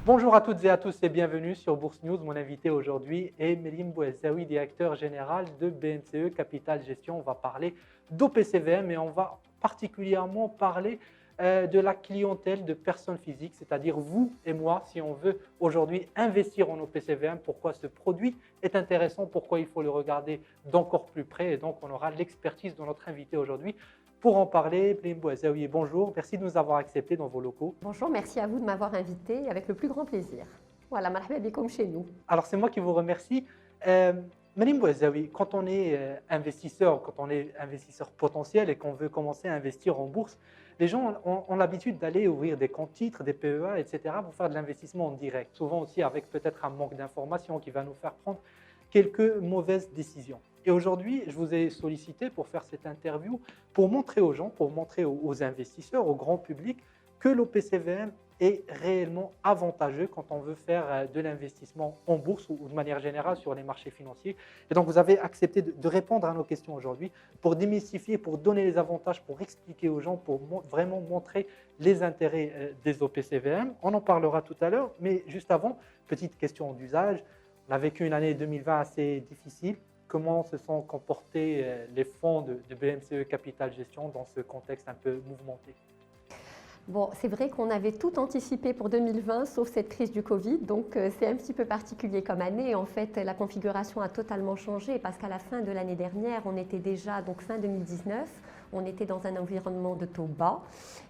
Bonjour à toutes et à tous et bienvenue sur Bourse News. Mon invité aujourd'hui est Mélim Bouezzaoui, directeur général de BMCE Capital Gestion. On va parler d'OPCVM et on va particulièrement parler de la clientèle de personnes physiques, c'est-à-dire vous et moi, si on veut aujourd'hui investir en OPCVM, pourquoi ce produit est intéressant, pourquoi il faut le regarder d'encore plus près. Et donc, on aura l'expertise de notre invité aujourd'hui. Pour en parler, Mélim Bouezzaoui, bonjour. Merci de nous avoir acceptés dans vos locaux. Bonjour, merci à vous de m'avoir invité avec le plus grand plaisir. Voilà, marhaba bikoum chez nous. Alors, c'est moi qui vous remercie. Mélim Bouezzaoui, quand on est investisseur, quand on est investisseur potentiel et qu'on veut commencer à investir en bourse, les gens ont l'habitude d'aller ouvrir des comptes titres, des PEA, etc. pour faire de l'investissement en direct. Souvent aussi avec peut-être un manque d'information qui va nous faire prendre quelques mauvaises décisions. Et aujourd'hui, je vous ai sollicité pour faire cette interview pour montrer aux gens, pour montrer aux investisseurs, au grand public, que l'OPCVM est réellement avantageux quand on veut faire de l'investissement en bourse ou de manière générale sur les marchés financiers. Et donc, vous avez accepté de répondre à nos questions aujourd'hui pour démystifier, pour donner les avantages, pour expliquer aux gens, pour vraiment montrer les intérêts des OPCVM. On en parlera tout à l'heure, mais juste avant, petite question d'usage. On a vécu une année 2020 assez difficile. Comment se sont comportés les fonds de BMCE Capital Gestion dans ce contexte un peu mouvementé? Bon, c'est vrai qu'on avait tout anticipé pour 2020, sauf cette crise du Covid, donc c'est un petit peu particulier comme année. En fait, la configuration a totalement changé parce qu'à la fin de l'année dernière, on était déjà, donc fin 2019, on était dans un environnement de taux bas.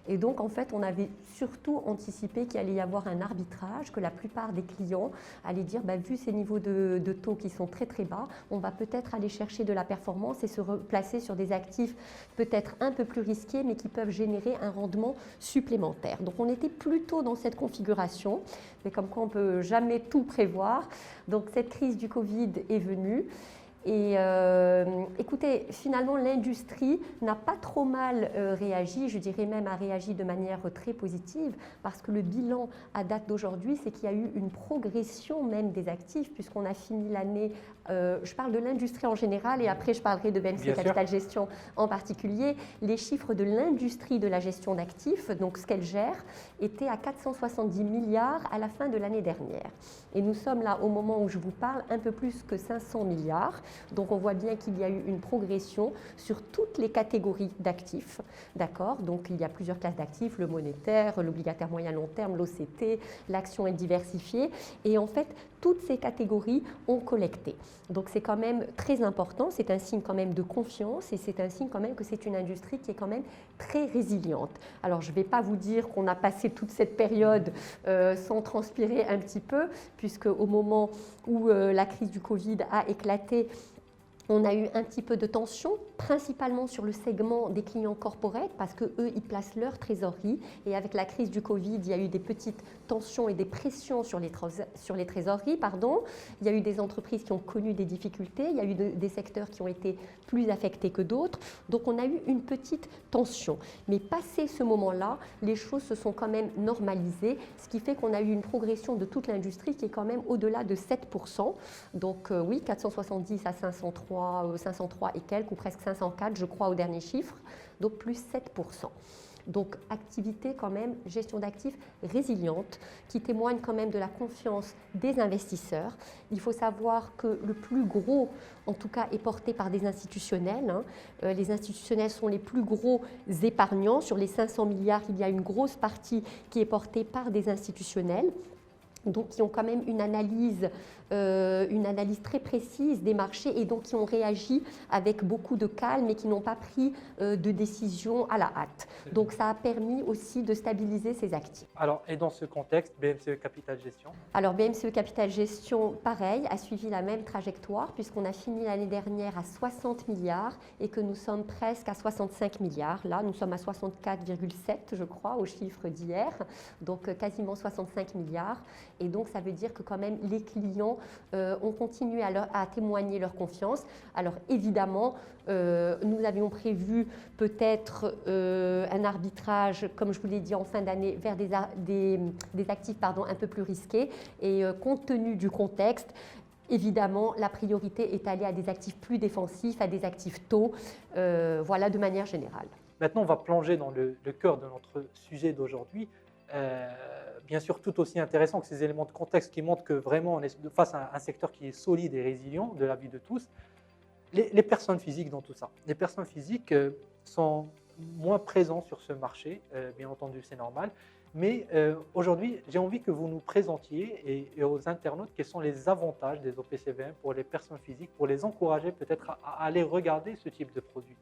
Et donc, en fait, on avait surtout anticipé qu'il allait y avoir un arbitrage, que la plupart des clients allaient dire, vu ces niveaux de taux qui sont très très bas, on va peut-être aller chercher de la performance et se replacer sur des actifs peut-être un peu plus risqués, mais qui peuvent générer un rendement supplémentaire. Donc, on était plutôt dans cette configuration, mais comme quoi on ne peut jamais tout prévoir. Donc, cette crise du Covid est venue. Et écoutez, finalement, l'industrie n'a pas trop mal réagi, je dirais même a réagi de manière très positive, parce que le bilan à date d'aujourd'hui, c'est qu'il y a eu une progression même des actifs, puisqu'on a fini l'année, je parle de l'industrie en général, et après je parlerai de BMC Capital Gestion en particulier. Les chiffres de l'industrie de la gestion d'actifs, donc ce qu'elle gère, étaient à 470 milliards à la fin de l'année dernière. Et nous sommes là, au moment où je vous parle, un peu plus que 500 milliards. Donc on voit bien qu'il y a eu une progression sur toutes les catégories d'actifs, d'accord? Donc il y a plusieurs classes d'actifs, le monétaire, l'obligataire moyen long terme, l'OCT, l'action est diversifiée et en fait toutes ces catégories ont collecté. Donc c'est quand même très important, c'est un signe quand même de confiance et c'est un signe quand même que c'est une industrie qui est quand même très résiliente. Alors je ne vais pas vous dire qu'on a passé toute cette période sans transpirer un petit peu, puisque au moment où la crise du Covid a éclaté, on a eu un petit peu de tension, principalement sur le segment des clients corporate, parce qu'eux, ils placent leur trésorerie. Et avec la crise du Covid, il y a eu des petites tensions et des pressions sur les trésoreries. Il y a eu des entreprises qui ont connu des difficultés, il y a eu des secteurs qui ont été plus affectés que d'autres. Donc on a eu une petite tension. Mais passé ce moment-là, les choses se sont quand même normalisées, ce qui fait qu'on a eu une progression de toute l'industrie qui est quand même au-delà de 7%. Donc oui, 470 à 503 et quelques, ou presque 504, je crois, au dernier chiffre, donc plus 7%. Donc activité quand même, gestion d'actifs résiliente, qui témoigne quand même de la confiance des investisseurs. Il faut savoir que le plus gros, en tout cas, est porté par des institutionnels. Les institutionnels sont les plus gros épargnants. Sur les 500 milliards, il y a une grosse partie qui est portée par des institutionnels, donc qui ont quand même une analyse très précise des marchés et donc qui ont réagi avec beaucoup de calme et qui n'ont pas pris de décision à la hâte. Donc ça a permis aussi de stabiliser ces actifs. Alors, et dans ce contexte, BMCE Capital Gestion? Alors BMCE Capital Gestion, pareil, a suivi la même trajectoire puisqu'on a fini l'année dernière à 60 milliards et que nous sommes presque à 65 milliards. Là, nous sommes à 64,7, je crois, au chiffre d'hier, donc quasiment 65 milliards. Et donc, ça veut dire que quand même, les clients ont continué à témoigner leur confiance. Alors, évidemment, nous avions prévu peut-être un arbitrage, comme je vous l'ai dit, en fin d'année, vers des actifs un peu plus risqués. Et compte tenu du contexte, évidemment, la priorité est allée à des actifs plus défensifs, à des actifs taux, voilà, de manière générale. Maintenant, on va plonger dans le cœur de notre sujet d'aujourd'hui. bien sûr tout aussi intéressant que ces éléments de contexte qui montrent que vraiment on est face à un secteur qui est solide et résilient de la vie de tous. Les personnes physiques dans tout ça. Les personnes physiques sont moins présentes sur ce marché, bien entendu c'est normal, mais aujourd'hui j'ai envie que vous nous présentiez et aux internautes quels sont les avantages des OPCVM pour les personnes physiques, pour les encourager peut-être à aller regarder ce type de produit.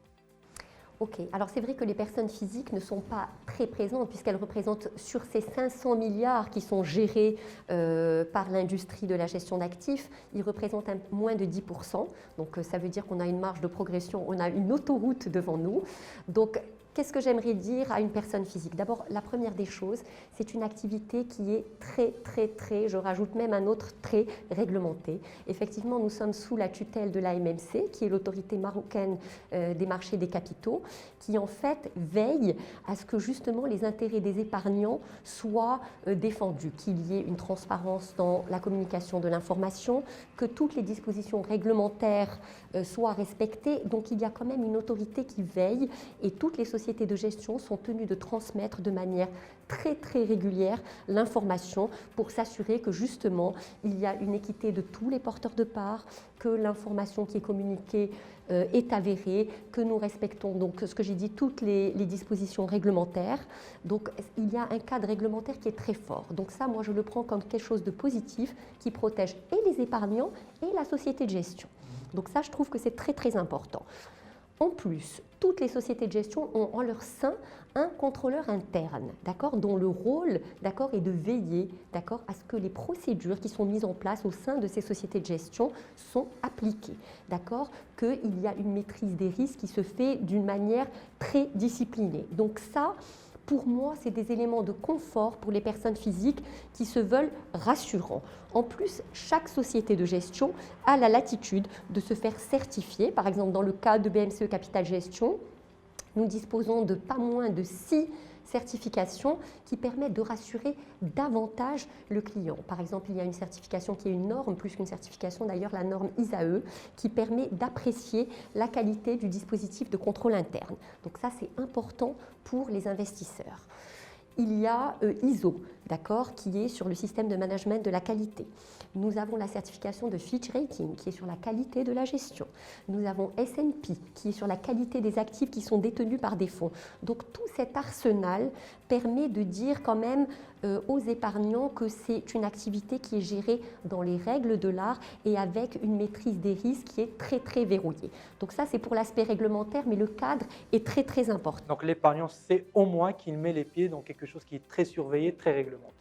Ok, alors c'est vrai que les personnes physiques ne sont pas très présentes puisqu'elles représentent sur ces 500 milliards qui sont gérés par l'industrie de la gestion d'actifs, ils représentent moins de 10%. Donc ça veut dire qu'on a une marge de progression, on a une autoroute devant nous. Donc qu'est-ce que j'aimerais dire à une personne physique? D'abord, la première des choses, c'est une activité qui est très, je rajoute même un autre très réglementé. Effectivement, nous sommes sous la tutelle de l'AMMC, qui est l'autorité marocaine des marchés des capitaux, qui en fait veille à ce que justement les intérêts des épargnants soient défendus, qu'il y ait une transparence dans la communication de l'information, que toutes les dispositions réglementaires soient respectées. Donc il y a quand même une autorité qui veille et toutes les sociétés de gestion sont tenues de transmettre de manière très régulière l'information pour s'assurer que justement il y a une équité de tous les porteurs de parts, que l'information qui est communiquée est avérée, que nous respectons donc ce que j'ai dit, toutes les dispositions réglementaires. Donc il y a un cadre réglementaire qui est très fort. Donc ça, moi je le prends comme quelque chose de positif qui protège et les épargnants et la société de gestion. Donc ça, je trouve que c'est très important. En plus, toutes les sociétés de gestion ont en leur sein un contrôleur interne, d'accord, dont le rôle, d'accord, est de veiller, d'accord, à ce que les procédures qui sont mises en place au sein de ces sociétés de gestion sont appliquées, d'accord, qu'il y a une maîtrise des risques qui se fait d'une manière très disciplinée. Donc ça, pour moi, c'est des éléments de confort pour les personnes physiques qui se veulent rassurants. En plus, chaque société de gestion a la latitude de se faire certifier. Par exemple, dans le cas de BMCE Capital Gestion, nous disposons de pas moins de 6 certifications qui permettent de rassurer davantage le client. Par exemple, il y a une certification qui est une norme, plus qu'une certification d'ailleurs, la norme ISAE, qui permet d'apprécier la qualité du dispositif de contrôle interne. Donc ça, c'est important pour les investisseurs. Il y a ISO, d'accord, qui est sur le système de management de la qualité. Nous avons la certification de Fitch Rating, qui est sur la qualité de la gestion. Nous avons S&P, qui est sur la qualité des actifs qui sont détenus par des fonds. Donc tout cet arsenal permet de dire quand même aux épargnants que c'est une activité qui est gérée dans les règles de l'art et avec une maîtrise des risques qui est très verrouillée. Donc ça, c'est pour l'aspect réglementaire, mais le cadre est très important. Donc l'épargnant sait au moins qu'il met les pieds dans quelque chose qui est très surveillé, très réglementé.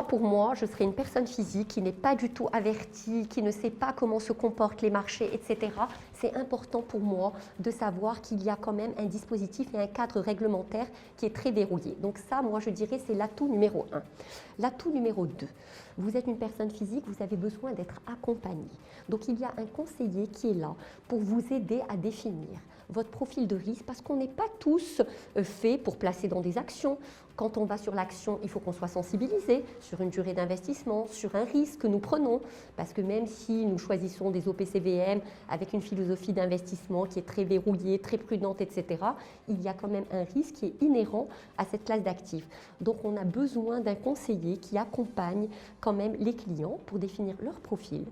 Pour moi, je serais une personne physique qui n'est pas du tout avertie, qui ne sait pas comment se comportent les marchés, etc. C'est important pour moi de savoir qu'il y a quand même un dispositif et un cadre réglementaire qui est très verrouillé. Donc ça, moi, je dirais, c'est l'atout numéro 1. L'atout numéro 2, vous êtes une personne physique, vous avez besoin d'être accompagné. Donc il y a un conseiller qui est là pour vous aider à définir votre profil de risque parce qu'on n'est pas tous faits pour placer dans des actions. Quand on va sur l'action, il faut qu'on soit sensibilisé sur une durée d'investissement, sur un risque que nous prenons. Parce que même si nous choisissons des OPCVM avec une philosophie d'investissement qui est très verrouillée, très prudente, etc., il y a quand même un risque qui est inhérent à cette classe d'actifs. Donc on a besoin d'un conseiller qui accompagne quand même les clients pour définir leur profil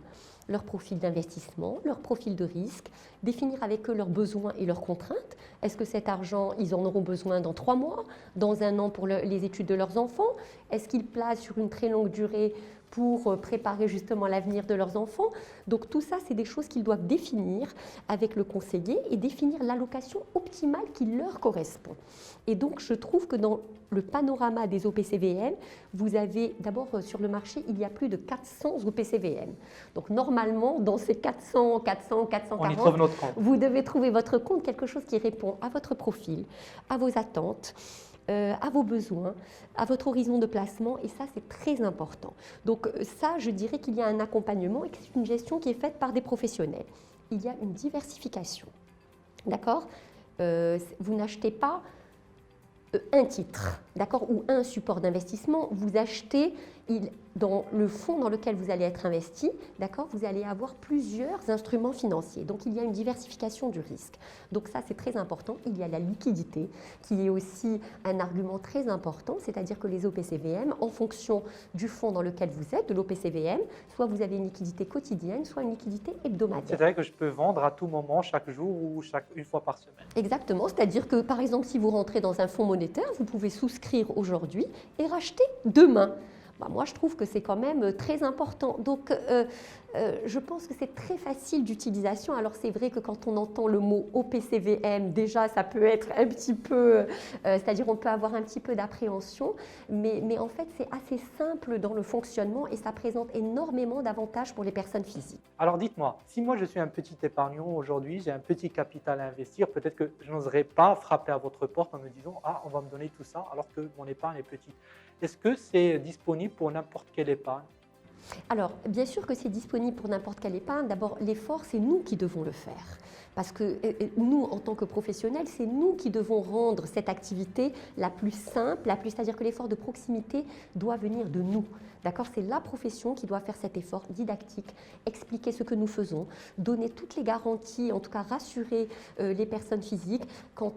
d'investissement, leur profil de risque, définir avec eux leurs besoins et leurs contraintes. Est-ce que cet argent, ils en auront besoin dans 3 mois, dans 1 an pour les études de leurs enfants? Est-ce qu'ils placent sur une très longue durée pour préparer justement l'avenir de leurs enfants? Donc tout ça, c'est des choses qu'ils doivent définir avec le conseiller et définir l'allocation optimale qui leur correspond. Et donc je trouve que dans le panorama des OPCVM, vous avez d'abord sur le marché, il y a plus de 400 OPCVM. Donc normalement, dans ces 400, 440, vous devez trouver votre compte, quelque chose qui répond à votre profil, à vos attentes, à vos besoins, à votre horizon de placement, et ça c'est très important. Donc ça, je dirais qu'il y a un accompagnement et que c'est une gestion qui est faite par des professionnels. Il y a une diversification, d'accord? Vous n'achetez pas un titre, d'accord, ou un support d'investissement, vous achetez dans le fonds dans lequel vous allez être investi, d'accord, vous allez avoir plusieurs instruments financiers. Donc, il y a une diversification du risque. Donc, ça, c'est très important. Il y a la liquidité, qui est aussi un argument très important, c'est-à-dire que les OPCVM, en fonction du fonds dans lequel vous êtes, de l'OPCVM, soit vous avez une liquidité quotidienne, soit une liquidité hebdomadaire. C'est-à-dire que je peux vendre à tout moment, chaque jour ou une fois par semaine. Exactement, c'est-à-dire que, par exemple, si vous rentrez dans un fonds monétaire, vous pouvez souscrire aujourd'hui et racheter demain. Moi, je trouve que c'est quand même très important. Donc, je pense que c'est très facile d'utilisation. Alors, c'est vrai que quand on entend le mot OPCVM, déjà, ça peut être un petit peu, c'est-à-dire on peut avoir un petit peu d'appréhension, mais en fait, c'est assez simple dans le fonctionnement et ça présente énormément d'avantages pour les personnes physiques. Alors, dites-moi, si moi je suis un petit épargnant aujourd'hui, j'ai un petit capital à investir, peut-être que je n'oserais pas frapper à votre porte en me disant « Ah, on va me donner tout ça alors que mon épargne est petite ». Est-ce que c'est disponible pour n'importe quelle épargne? Alors, bien sûr que c'est disponible pour n'importe quelle épargne. D'abord, l'effort, c'est nous qui devons le faire. Parce que nous, en tant que professionnels, c'est nous qui devons rendre cette activité la plus simple, c'est-à-dire que l'effort de proximité doit venir de nous. D'accord? C'est la profession qui doit faire cet effort didactique, expliquer ce que nous faisons, donner toutes les garanties, en tout cas rassurer les personnes physiques quant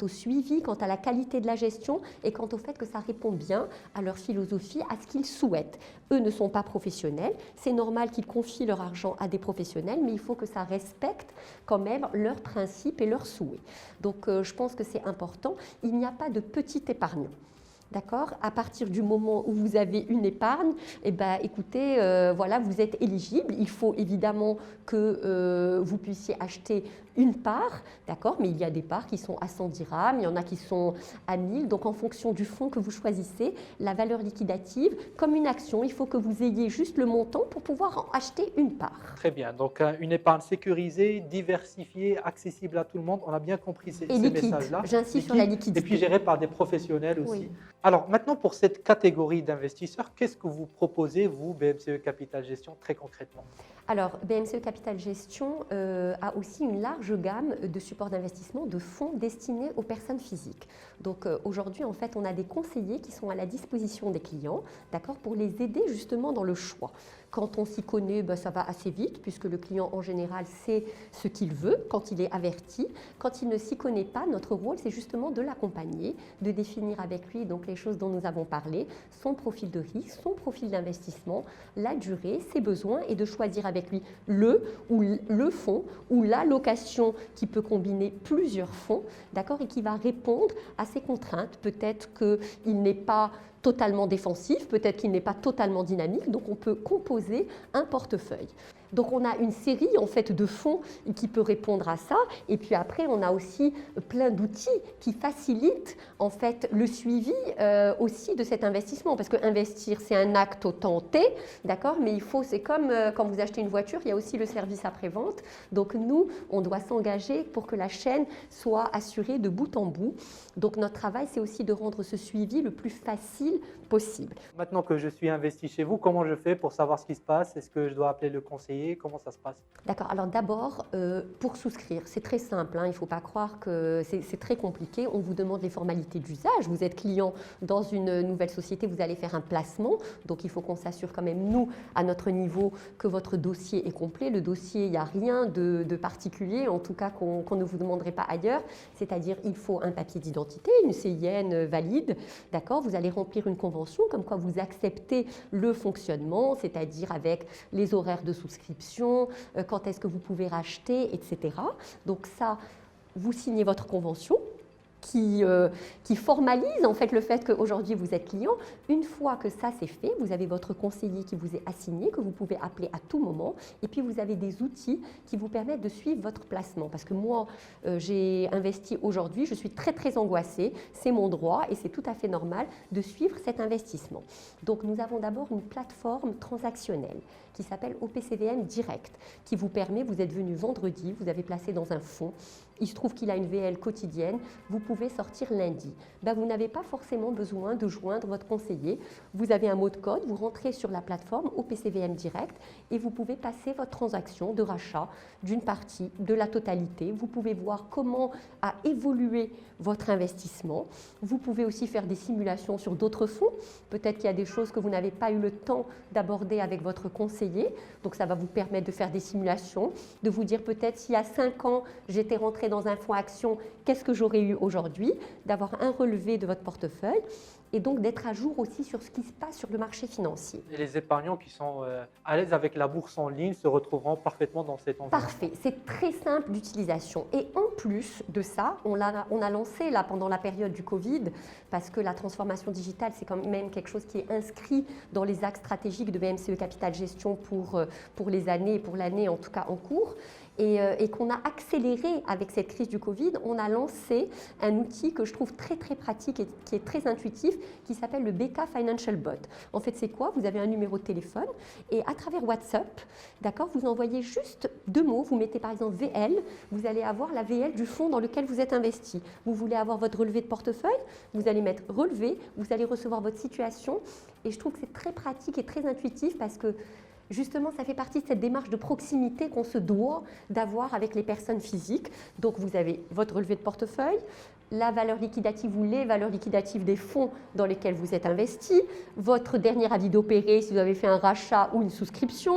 au suivi, quant à la qualité de la gestion et quant au fait que ça répond bien à leur philosophie, à ce qu'ils souhaitent. Eux ne sont pas professionnels, c'est normal qu'ils confient leur argent à des professionnels, mais il faut que ça respecte quand même leurs principes et leurs souhaits. Donc je pense que c'est important. Il n'y a pas de petit épargnant. D'accord? À partir du moment où vous avez une épargne, eh ben, écoutez, voilà, vous êtes éligible. Il faut évidemment que vous puissiez acheter une part, d'accord? Mais il y a des parts qui sont à 100 dirhams, il y en a qui sont à 1000. Donc, en fonction du fonds que vous choisissez, la valeur liquidative, comme une action, il faut que vous ayez juste le montant pour pouvoir en acheter une part. Très bien. Donc, une épargne sécurisée, diversifiée, accessible à tout le monde. On a bien compris ces messages-là. J'insiste sur la liquidité. Et puis gérée par des professionnels aussi. Oui. Alors, maintenant, pour cette catégorie d'investisseurs, qu'est-ce que vous proposez, vous, BMCE Capital Gestion, très concrètement? Alors, BMCE Capital Gestion a aussi une large gamme de supports d'investissement, de fonds destinés aux personnes physiques. Donc, aujourd'hui, en fait, on a des conseillers qui sont à la disposition des clients, d'accord, pour les aider justement dans le choix. Quand on s'y connaît, ça va assez vite, puisque le client, en général, sait ce qu'il veut quand il est averti. Quand il ne s'y connaît pas, notre rôle, c'est justement de l'accompagner, de définir avec lui donc, les choses dont nous avons parlé, son profil de risque, son profil d'investissement, la durée, ses besoins, et de choisir avec lui le fonds ou l'allocation qui peut combiner plusieurs fonds, d'accord, et qui va répondre à ses contraintes. Peut-être qu'il n'est pas totalement défensif, peut-être qu'il n'est pas totalement dynamique, donc on peut composer un portefeuille. Donc on a une série en fait de fonds qui peut répondre à ça, et puis après on a aussi plein d'outils qui facilitent en fait le suivi aussi de cet investissement, parce que investir c'est un acte au temps T, d'accord, mais c'est comme quand vous achetez une voiture, il y a aussi le service après-vente. Donc nous on doit s'engager pour que la chaîne soit assurée de bout en bout. Donc notre travail c'est aussi de rendre ce suivi le plus facile possible. Maintenant que je suis investi chez vous, comment je fais pour savoir ce qui se passe? Est-ce que je dois appeler le conseiller? Comment ça se passe? D'accord. Alors d'abord, pour souscrire, c'est très simple. Il ne faut pas croire que c'est très compliqué. On vous demande les formalités d'usage. Vous êtes client dans une nouvelle société, vous allez faire un placement. Donc il faut qu'on s'assure quand même, nous, à notre niveau, que votre dossier est complet. Le dossier, il n'y a rien de particulier, en tout cas qu'on ne vous demanderait pas ailleurs. C'est-à-dire il faut un papier d'identité, une CIN valide. D'accord. Vous allez remplir une convention comme quoi vous acceptez le fonctionnement, c'est-à-dire avec les horaires de souscription, quand est-ce que vous pouvez racheter, etc. Donc ça, vous signez votre convention qui formalise en fait le fait qu'aujourd'hui vous êtes client. Une fois que ça c'est fait, vous avez votre conseiller qui vous est assigné, que vous pouvez appeler à tout moment, et puis vous avez des outils qui vous permettent de suivre votre placement. Parce que moi, j'ai investi aujourd'hui, je suis très très angoissée, c'est mon droit et c'est tout à fait normal de suivre cet investissement. Donc nous avons d'abord une plateforme transactionnelle qui s'appelle OPCVM Direct, qui vous permet, vous êtes venu vendredi, vous avez placé dans un fonds, il se trouve qu'il a une VL quotidienne, vous pouvez sortir lundi. Ben, vous n'avez pas forcément besoin de joindre votre conseiller. Vous avez un mot de code, vous rentrez sur la plateforme au PCVM Direct et vous pouvez passer votre transaction de rachat d'une partie, de la totalité. Vous pouvez voir comment a évolué votre investissement. Vous pouvez aussi faire des simulations sur d'autres fonds. Peut-être qu'il y a des choses que vous n'avez pas eu le temps d'aborder avec votre conseiller. Donc ça va vous permettre de faire des simulations, de vous dire peut-être s'il y a 5 ans, j'étais rentré dans un fonds action, qu'est-ce que j'aurais eu aujourd'hui, d'avoir un relevé de votre portefeuille et donc d'être à jour aussi sur ce qui se passe sur le marché financier. Et les épargnants qui sont à l'aise avec la bourse en ligne se retrouveront parfaitement dans cet environnement. Parfait, c'est très simple d'utilisation. Et en plus de ça, on a lancé là pendant la période du Covid, parce que la transformation digitale, c'est quand même quelque chose qui est inscrit dans les axes stratégiques de BMCE Capital Gestion pour l'année en tout cas en cours. Et qu'on a accéléré avec cette crise du Covid, on a lancé un outil que je trouve très très pratique et qui est très intuitif, qui s'appelle le BK Financial Bot. En fait, c'est quoi? Vous avez un numéro de téléphone et à travers WhatsApp, d'accord, vous envoyez juste 2 mots, vous mettez par exemple VL, vous allez avoir la VL du fonds dans lequel vous êtes investi. Vous voulez avoir votre relevé de portefeuille, vous allez mettre relevé, vous allez recevoir votre situation et je trouve que c'est très pratique et très intuitif parce que justement, ça fait partie de cette démarche de proximité qu'on se doit d'avoir avec les personnes physiques. Donc, vous avez votre relevé de portefeuille, la valeur liquidative ou les valeurs liquidatives des fonds dans lesquels vous êtes investi, votre dernier avis d'opérer si vous avez fait un rachat ou une souscription.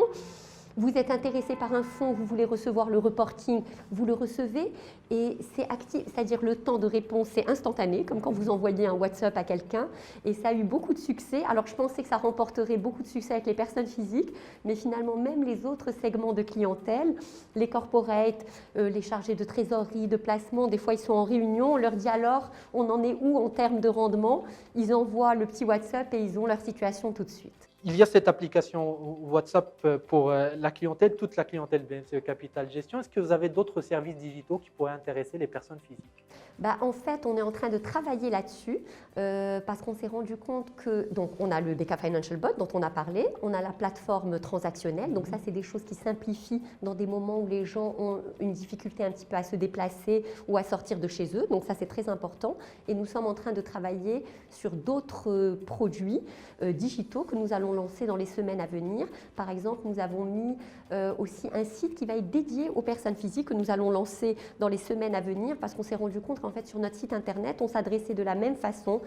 Vous êtes intéressé par un fonds, vous voulez recevoir le reporting, vous le recevez et c'est actif, c'est-à-dire le temps de réponse c'est instantané, comme quand vous envoyez un WhatsApp à quelqu'un et ça a eu beaucoup de succès. Alors je pensais que ça remporterait beaucoup de succès avec les personnes physiques, mais finalement même les autres segments de clientèle, les corporates, les chargés de trésorerie, de placement, des fois ils sont en réunion, on leur dit alors on en est où en termes de rendement, ils envoient le petit WhatsApp et ils ont leur situation tout de suite. Il y a cette application WhatsApp pour la clientèle, toute la clientèle BMCE Capital Gestion. Est-ce que vous avez d'autres services digitaux qui pourraient intéresser les personnes physiques? En fait, on est en train de travailler là-dessus parce qu'on s'est rendu compte que, donc, on a le BK Financial Bot dont on a parlé, on a la plateforme transactionnelle, donc ça, c'est des choses qui simplifient dans des moments où les gens ont une difficulté un petit peu à se déplacer ou à sortir de chez eux, donc ça, c'est très important. Et nous sommes en train de travailler sur d'autres produits digitaux que nous allons lancer dans les semaines à venir. Par exemple, nous avons mis aussi un site qui va être dédié aux personnes physiques que nous allons lancer dans les semaines à venir parce qu'on s'est rendu compte qu'en fait, sur notre site internet, on s'adressait de la même façon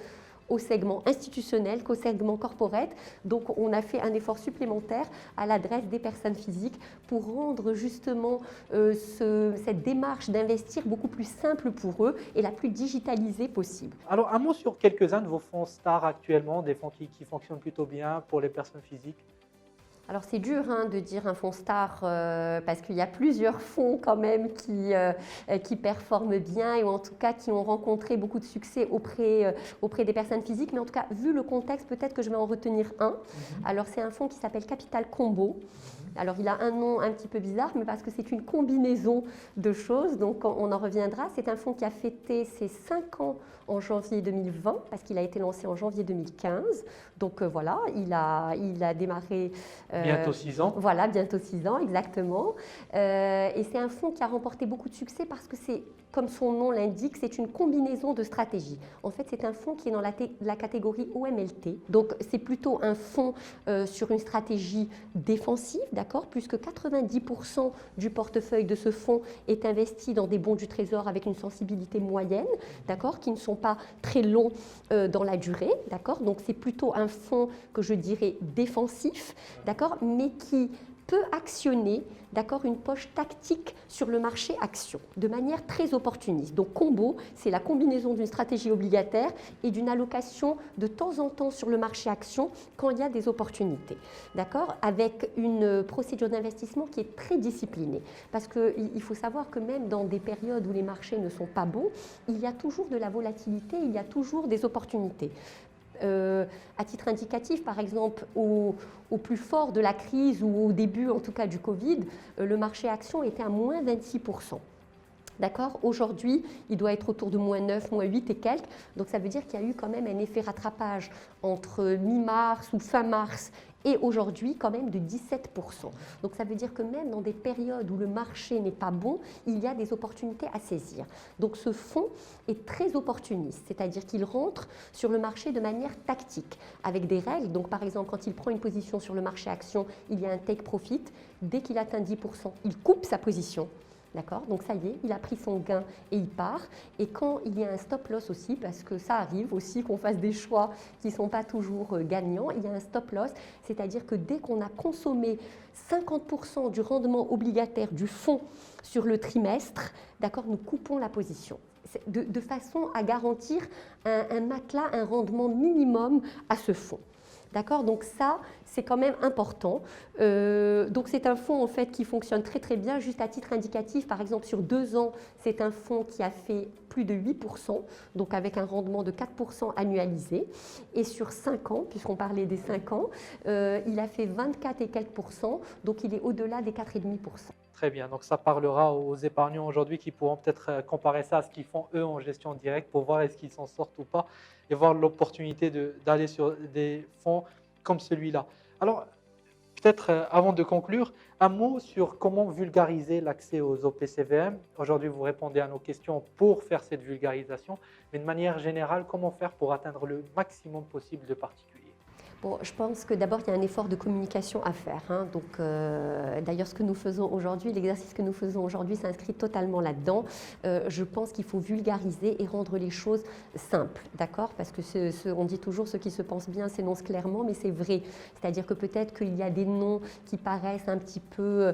au segment institutionnel qu'au segment corporate. Donc, on a fait un effort supplémentaire à l'adresse des personnes physiques pour rendre justement cette démarche d'investir beaucoup plus simple pour eux et la plus digitalisée possible. Alors, un mot sur quelques-uns de vos fonds stars actuellement, des fonds qui fonctionnent plutôt bien pour les personnes physiques. Alors c'est dur de dire un fonds star parce qu'il y a plusieurs fonds quand même qui performent bien et ou en tout cas qui ont rencontré beaucoup de succès auprès des personnes physiques. Mais en tout cas, vu le contexte, peut-être que je vais en retenir un. Alors c'est un fonds qui s'appelle Capital Combo. Alors il a un nom un petit peu bizarre, mais parce que c'est une combinaison de choses, donc on en reviendra. C'est un fonds qui a fêté ses 5 ans en janvier 2020, parce qu'il a été lancé en janvier 2015. Donc voilà, il a démarré… Bientôt 6 ans. Voilà, bientôt 6 ans, exactement. Et c'est un fonds qui a remporté beaucoup de succès parce que c'est, comme son nom l'indique, c'est une combinaison de stratégies. En fait, c'est un fonds qui est dans la catégorie OMLT. Donc, c'est plutôt un fonds sur une stratégie défensive, d'accord, puisque 90% du portefeuille de ce fonds est investi dans des bons du Trésor avec une sensibilité moyenne, d'accord, qui ne sont pas très longs dans la durée, d'accord. Donc, c'est plutôt un fonds que je dirais défensif, d'accord, mais qui peut actionner, d'accord, une poche tactique sur le marché action de manière très opportuniste. Donc combo, c'est la combinaison d'une stratégie obligataire et d'une allocation de temps en temps sur le marché action quand il y a des opportunités, d'accord, avec une procédure d'investissement qui est très disciplinée. Parce qu'il faut savoir que même dans des périodes où les marchés ne sont pas bons, il y a toujours de la volatilité, il y a toujours des opportunités. À titre indicatif, par exemple, au plus fort de la crise ou au début en tout cas du Covid, le marché action était à moins 26%. D'accord? Aujourd'hui, il doit être autour de -9, -8 et quelques. Donc ça veut dire qu'il y a eu quand même un effet rattrapage entre mi-mars ou fin mars et aujourd'hui quand même de 17%. Donc ça veut dire que même dans des périodes où le marché n'est pas bon, il y a des opportunités à saisir. Donc ce fonds est très opportuniste, c'est-à-dire qu'il rentre sur le marché de manière tactique, avec des règles. Donc par exemple, quand il prend une position sur le marché action, il y a un take profit. Dès qu'il atteint 10%, il coupe sa position. D'accord? Donc ça y est, il a pris son gain et il part. Et quand il y a un stop loss aussi, parce que ça arrive aussi qu'on fasse des choix qui ne sont pas toujours gagnants, il y a un stop loss, c'est-à-dire que dès qu'on a consommé 50% du rendement obligataire du fonds sur le trimestre, d'accord, nous coupons la position. De façon à garantir un matelas, un rendement minimum à ce fonds. D'accord? Donc ça, c'est quand même important. Donc c'est un fonds en fait qui fonctionne très très bien. Juste à titre indicatif, par exemple sur 2 ans, c'est un fonds qui a fait plus de 8%, donc avec un rendement de 4% annualisé. Et sur 5 ans, puisqu'on parlait des 5 ans, il a fait 24 et quelques %, donc il est au-delà des 4,5%. Très bien, donc ça parlera aux épargnants aujourd'hui qui pourront peut-être comparer ça à ce qu'ils font eux en gestion directe pour voir est-ce qu'ils s'en sortent ou pas et voir l'opportunité d'aller sur des fonds comme celui-là. Alors, peut-être avant de conclure, un mot sur comment vulgariser l'accès aux OPCVM. Aujourd'hui, vous répondez à nos questions pour faire cette vulgarisation, mais de manière générale, comment faire pour atteindre le maximum possible de particuliers? Bon, je pense que d'abord, il y a un effort de communication à faire. Donc, d'ailleurs, ce que nous faisons aujourd'hui, l'exercice que nous faisons aujourd'hui s'inscrit totalement là-dedans. Je pense qu'il faut vulgariser et rendre les choses simples, d'accord? Parce que on dit toujours ce qui se pense bien s'énonce clairement, mais c'est vrai. C'est-à-dire que peut-être qu'il y a des noms qui paraissent un petit peu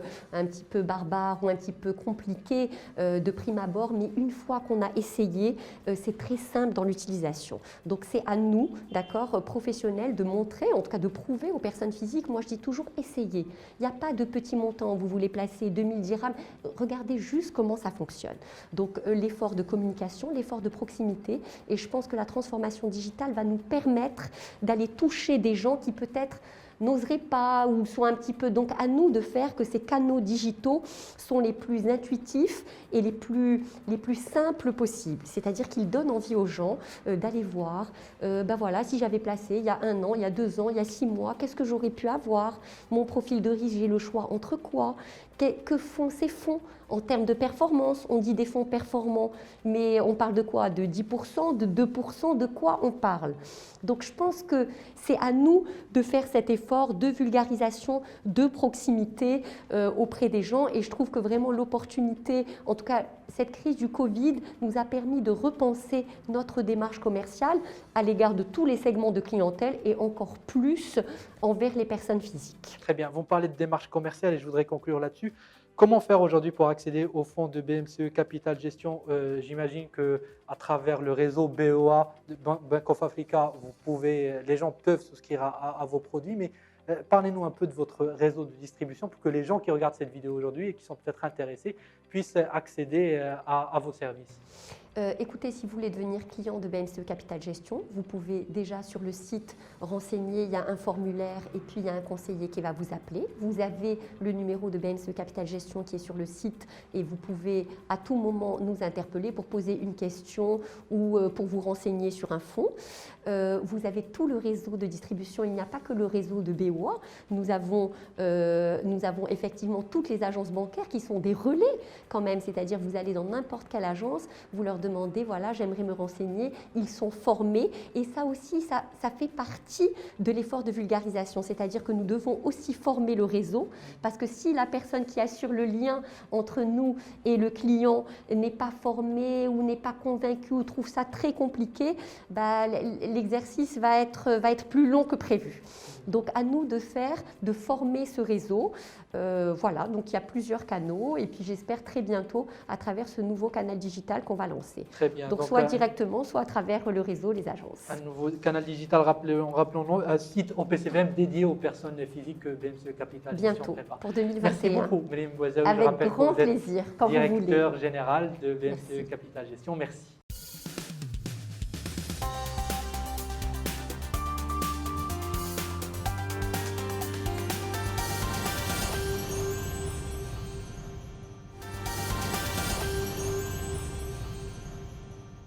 barbares ou un petit peu compliqués de prime abord, mais une fois qu'on a essayé, c'est très simple dans l'utilisation. Donc, c'est à nous, d'accord, professionnels, de montrer, en tout cas de prouver aux personnes physiques. Moi je dis toujours essayez, il n'y a pas de petit montant, vous voulez placer 2000 dirhams, regardez juste comment ça fonctionne. Donc l'effort de communication, l'effort de proximité, et je pense que la transformation digitale va nous permettre d'aller toucher des gens qui peut-être n'oseraient pas ou sont un petit peu… Donc à nous de faire que ces canaux digitaux sont les plus intuitifs et les plus simples possibles. C'est-à-dire qu'ils donnent envie aux gens d'aller voir, voilà, si j'avais placé il y a 1 an, il y a 2 ans, il y a 6 mois, qu'est-ce que j'aurais pu avoir? Mon profil de risque, j'ai le choix entre quoi? Que font ces fonds en termes de performance? On dit des fonds performants, mais on parle de quoi? De 10%, de 2%, de quoi on parle? Donc je pense que c'est à nous de faire cet effort de vulgarisation, de proximité auprès des gens, et je trouve que vraiment l'opportunité, en tout cas cette crise du Covid nous a permis de repenser notre démarche commerciale à l'égard de tous les segments de clientèle et encore plus envers les personnes physiques. Très bien, vous parlez de démarche commerciale et je voudrais conclure là-dessus. Comment faire aujourd'hui pour accéder au fonds de BMCE Capital Gestion? J'imagine qu'à travers le réseau BOA, de Bank of Africa, les gens peuvent souscrire à vos produits, mais parlez-nous un peu de votre réseau de distribution pour que les gens qui regardent cette vidéo aujourd'hui et qui sont peut-être intéressés puissent accéder à vos services. Écoutez, si vous voulez devenir client de BMCE Capital Gestion, vous pouvez déjà sur le site renseigner, il y a un formulaire et puis il y a un conseiller qui va vous appeler. Vous avez le numéro de BMCE Capital Gestion qui est sur le site et vous pouvez à tout moment nous interpeller pour poser une question ou pour vous renseigner sur un fonds. Vous avez tout le réseau de distribution, il n'y a pas que le réseau de BOA. Nous avons effectivement toutes les agences bancaires qui sont des relais quand même, c'est-à-dire vous allez dans n'importe quelle agence, vous leur demandez, voilà, j'aimerais me renseigner, ils sont formés et ça aussi, ça fait partie de l'effort de vulgarisation, c'est-à-dire que nous devons aussi former le réseau parce que si la personne qui assure le lien entre nous et le client n'est pas formée ou n'est pas convaincue ou trouve ça très compliqué, l'exercice va être plus long que prévu. Donc à nous de former ce réseau. Voilà, donc il y a plusieurs canaux et puis j'espère très bientôt à travers ce nouveau canal digital qu'on va lancer. Très bien. Donc soit directement, soit à travers le réseau, les agences. Un nouveau canal digital, rappelons-nous, un site OPCVM dédié aux personnes physiques que BMCE Capital bientôt, prépare. Pour 2021. Merci beaucoup, Mme Bouazaoui. Avec grand plaisir, quand vous voulez. Directeur général de BMCE Capital Gestion. Merci.